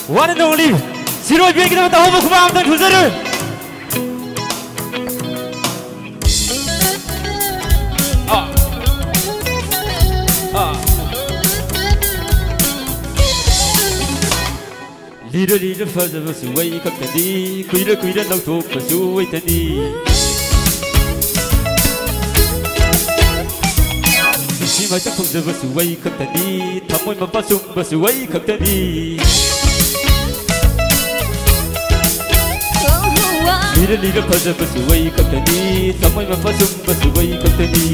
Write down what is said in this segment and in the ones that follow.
One and only Siroi bikin tahu berkumam dan huzur. Lira lira fazla basuai kaptani, kuira kuira lauto basuai tani. Si mai tak fazla basuai kaptani, thamoi mapasum basuai kaptani. Lira lira fazla basuai kaptani, thamoi mapasum basuai kaptani.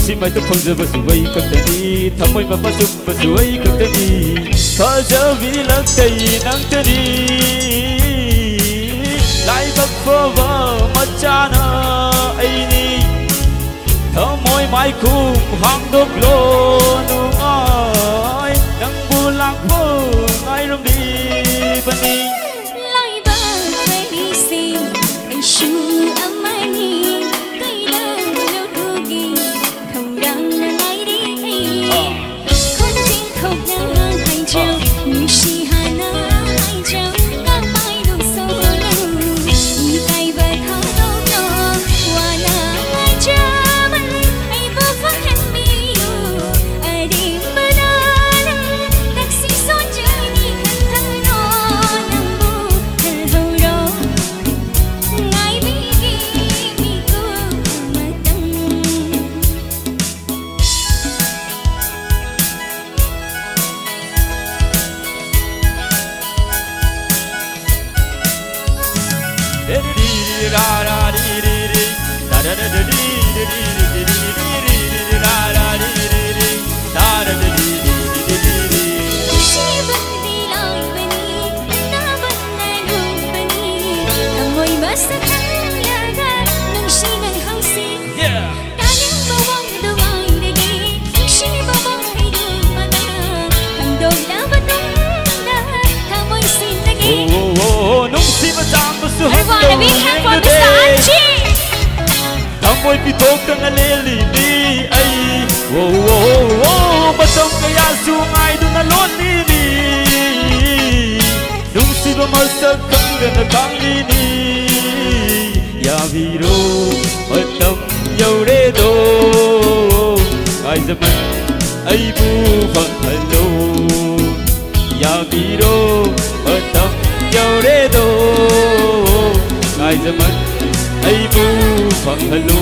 Si mai tak fazla basuai kaptani, thamoi mapasum basuai kaptani. Fazla bilang tay nang tani, lai bak fava machana aini. Thamoi mai kum hang dok lo nung ai, nang bulak po ngai rom di bani. Lai bak baby sing, ai shu amani, kai la lo dugi, không đang là ngai đi. Khôn tin không nang hai chiều, như si hana hai chiều, ngang bay đủ sâu lâu, như kai bờ thao đâu đó, hoa na hai chiều. Everyone, we can for Mr. Anchi. Thamoi pitok tang aleli ni ai. Wo wo wo, batong kaya sungai du na loni ni. Nung si ba masak kang gana kang ni. Ya viro, matam yaure do. Ai zaman ai bu phang hello. Ya viro, matam yaure do. Ai zaman ai bu phang hello.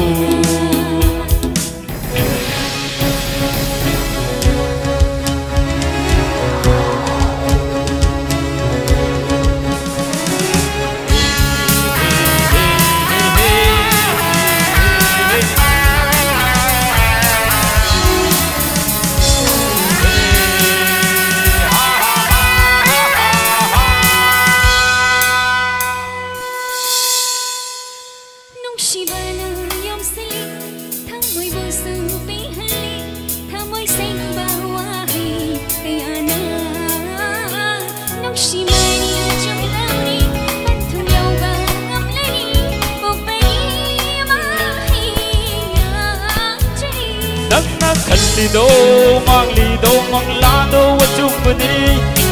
Lido mang lado wa chung bani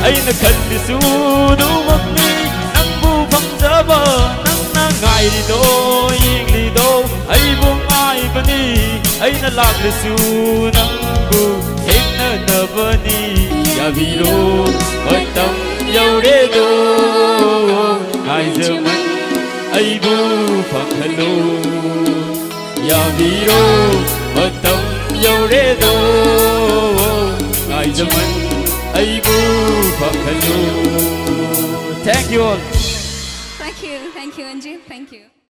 ai na khalli su du magni nang bu phang jaba nang na ngai lido ying lido ai bu ngai bani ai na lag le su nang bu heng na bani ya viro matam yaure do ai zaman ai bu phang hello ya viro matam yaure do ai zaman ai bu phang hello. Thank you all. Thank you Anju, thank you.